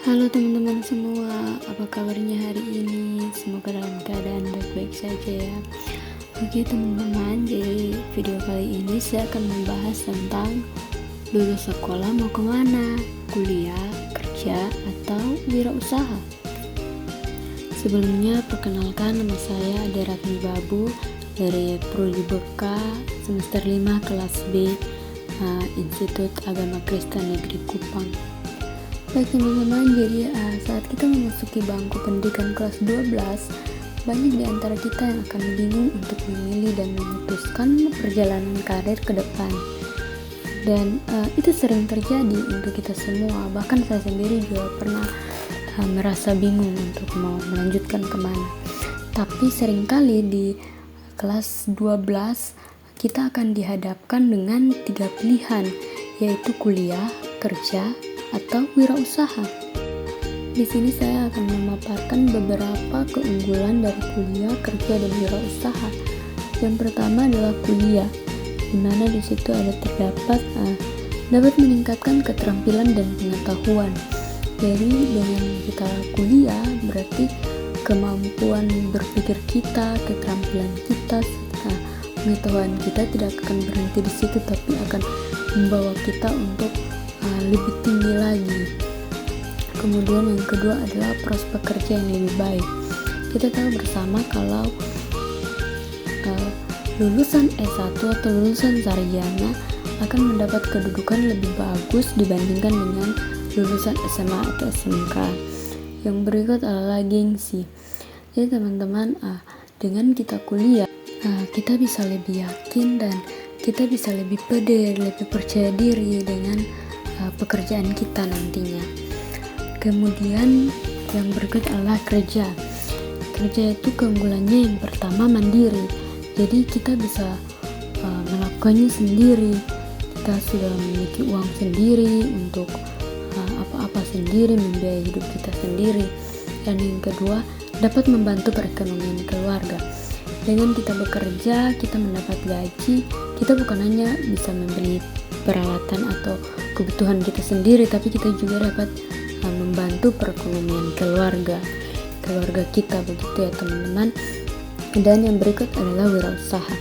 Halo teman-teman semua, apa kabarnya hari ini? Semoga dalam keadaan baik-baik saja ya. Oke teman-teman, jadi video kali ini saya akan membahas tentang lulus sekolah mau kemana, kuliah, kerja, atau wirausaha. Sebelumnya perkenalkan, nama saya Ade Ratni Babu dari Prodi BK semester 5 kelas B, Institut Agama Kristen Negeri Kupang. Baik teman-teman, jadi saat kita memasuki bangku pendidikan kelas 12, banyak di antara kita yang akan bingung untuk memilih dan memutuskan perjalanan karir ke depan. Dan itu sering terjadi untuk kita semua, bahkan saya sendiri juga pernah merasa bingung untuk mau melanjutkan kemana. Tapi seringkali di kelas 12 kita akan dihadapkan dengan 3 pilihan, yaitu kuliah, kerja, atau wirausaha. Di sini saya akan memaparkan beberapa keunggulan dari kuliah, kerja, dan wirausaha. Yang pertama adalah kuliah, di mana di situ dapat meningkatkan keterampilan dan pengetahuan. Jadi dengan kita kuliah berarti kemampuan berpikir kita, keterampilan kita, serta pengetahuan kita tidak akan berhenti di situ, tapi akan membawa kita untuk lebih tinggi lagi. Kemudian yang kedua adalah prospek kerja yang lebih baik. Kita tahu bersama kalau lulusan S1 atau lulusan sarjana akan mendapat kedudukan lebih bagus dibandingkan dengan lulusan SMA atau SMK. Yang berikut adalah gengsi. Jadi teman-teman, dengan kita kuliah, kita bisa lebih yakin dan kita bisa lebih pede, lebih percaya diri dengan pekerjaan kita nantinya. Kemudian yang berikut adalah kerja. Kerja itu keunggulannya yang pertama mandiri. Jadi kita bisa melakukannya sendiri. Kita sudah memiliki uang sendiri untuk apa-apa sendiri, membiayai hidup kita sendiri. Dan yang kedua, dapat membantu perekonomian keluarga. Dengan kita bekerja, kita mendapat gaji, kita bukan hanya bisa membeli peralatan atau kebutuhan kita sendiri, tapi kita juga dapat membantu perekonomian keluarga kita, begitu ya teman-teman. Dan yang berikut adalah wirausaha.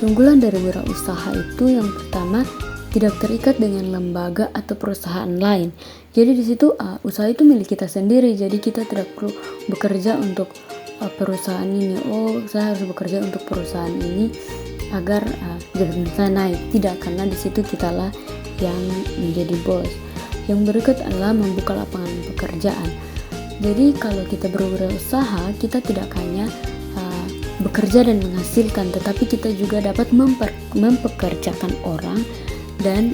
Keunggulan dari wirausaha itu yang pertama, tidak terikat dengan lembaga atau perusahaan lain. Jadi di situ usaha itu milik kita sendiri, jadi kita tidak perlu bekerja untuk perusahaan ini. Saya harus bekerja untuk perusahaan ini agar jabatan saya naik. Tidak, karena di situ kitalah yang menjadi bos. Yang berikut adalah membuka lapangan pekerjaan. Jadi kalau kita berwirausaha, kita tidak hanya bekerja dan menghasilkan, tetapi kita juga dapat mempekerjakan orang dan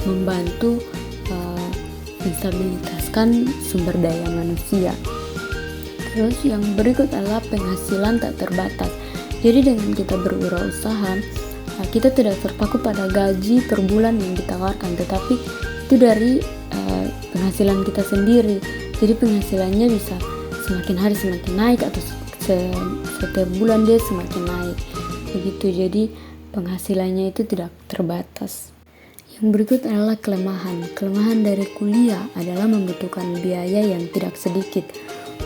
membantu menstabilitaskan sumber daya manusia. Terus yang berikut adalah penghasilan tak terbatas. Jadi dengan kita berwirausaha, kita tidak terpaku pada gaji per bulan yang ditawarkan, tetapi itu dari penghasilan kita sendiri. Jadi penghasilannya bisa semakin hari semakin naik, atau setiap bulan dia semakin naik. Begitu, jadi penghasilannya itu tidak terbatas. Yang berikut adalah kelemahan. Kelemahan dari kuliah adalah membutuhkan biaya yang tidak sedikit.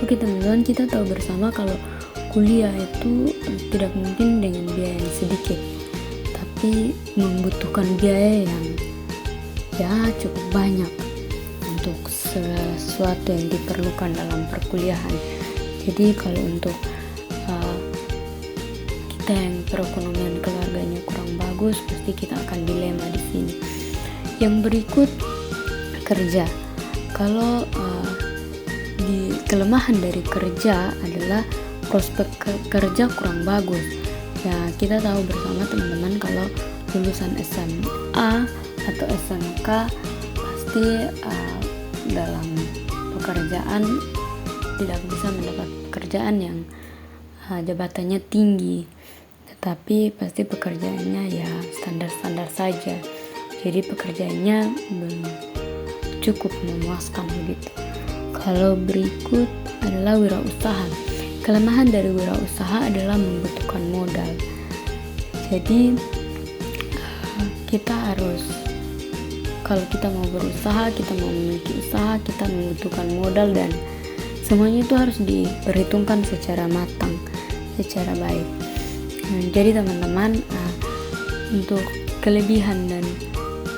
Oke teman-teman, kita tahu bersama kalau kuliah itu tidak mungkin dengan biaya yang sedikit, tapi membutuhkan biaya yang cukup banyak untuk sesuatu yang diperlukan dalam perkuliahan. Jadi kalau untuk kita yang perekonomian keluarganya kurang bagus, pasti kita akan dilema di sini. Yang berikut kerja. Kalau di kelemahan dari kerja adalah prospek kerja kurang bagus. Ya, kita tahu bersama teman-teman kalau lulusan SMA atau SMK pasti dalam pekerjaan tidak bisa mendapat pekerjaan yang jabatannya tinggi, tetapi pasti pekerjaannya ya standar-standar saja. Jadi pekerjaannya belum cukup memuaskan begitu. Kalau berikut adalah wirausaha. Kelemahan dari wirausaha adalah membutuhkan modal. Jadi kita harus kalau kita mau berusaha, kita mau memiliki usaha, kita membutuhkan modal dan semuanya itu harus diperhitungkan secara matang, secara baik. Jadi teman-teman, untuk kelebihan dan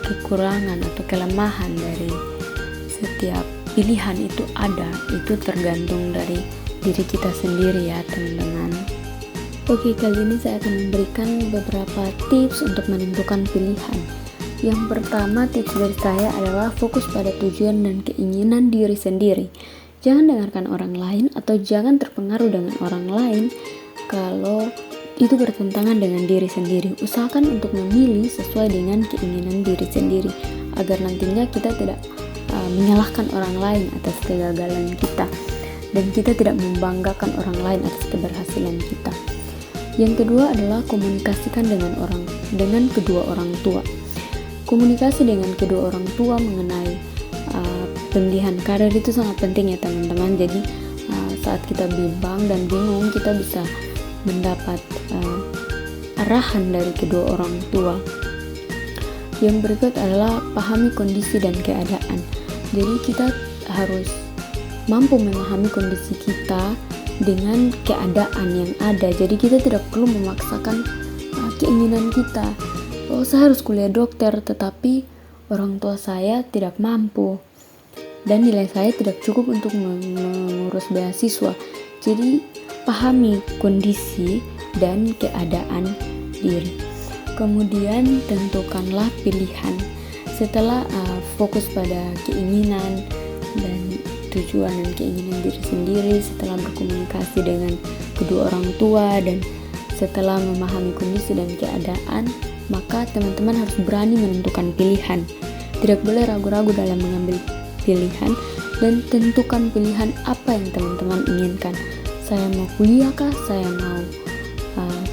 kekurangan atau kelemahan dari setiap pilihan itu tergantung dari diri kita sendiri ya teman-teman. Oke, kali ini saya akan memberikan beberapa tips untuk menentukan pilihan. Yang pertama, tips dari saya adalah fokus pada tujuan dan keinginan diri sendiri. Jangan dengarkan orang lain atau jangan terpengaruh dengan orang lain kalau itu bertentangan dengan diri sendiri. Usahakan untuk memilih sesuai dengan keinginan diri sendiri agar nantinya kita tidak menyalahkan orang lain atas kegagalan kita dan kita tidak membanggakan orang lain atas keberhasilan kita. Yang kedua adalah komunikasikan dengan kedua orang tua. Komunikasi dengan kedua orang tua mengenai pemilihan karir itu sangat penting ya teman-teman. Jadi saat kita bimbang dan bingung, kita bisa mendapat arahan dari kedua orang tua. Yang berikut adalah pahami kondisi dan keadaan. Jadi kita harus mampu memahami kondisi kita dengan keadaan yang ada. Jadi kita tidak perlu memaksakan keinginan kita. Oh, saya harus kuliah dokter, tetapi orang tua saya tidak mampu dan nilai saya tidak cukup untuk mengurus beasiswa. Jadi pahami kondisi dan keadaan diri. Kemudian tentukanlah pilihan. Setelah fokus pada keinginan dan tujuan dan keinginan diri sendiri, setelah berkomunikasi dengan kedua orang tua dan setelah memahami kondisi dan keadaan, maka teman-teman harus berani menentukan pilihan. Tidak boleh ragu-ragu dalam mengambil pilihan dan tentukan pilihan apa yang teman-teman inginkan. Saya mau kuliah kah? Saya mau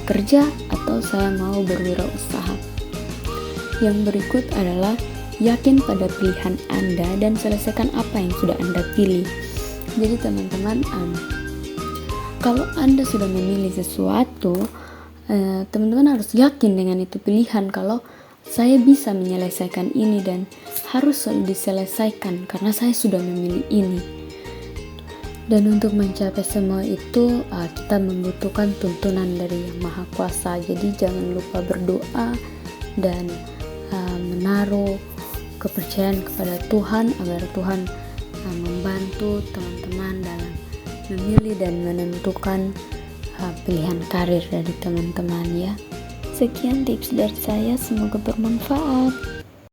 kerja? Atau saya mau berwirausaha? Yang berikut adalah yakin pada pilihan Anda dan selesaikan apa yang sudah Anda pilih. Jadi teman-teman, kalau Anda sudah memilih sesuatu, teman-teman harus yakin dengan itu pilihan, kalau saya bisa menyelesaikan ini dan harus diselesaikan karena saya sudah memilih ini. Dan untuk mencapai semua itu kita membutuhkan tuntunan dari Yang Maha Kuasa. Jadi jangan lupa berdoa dan menaruh kepercayaan kepada Tuhan agar Tuhan membantu teman-teman dalam memilih dan menentukan pilihan karir dari teman-teman ya. Sekian tips dari saya, semoga bermanfaat.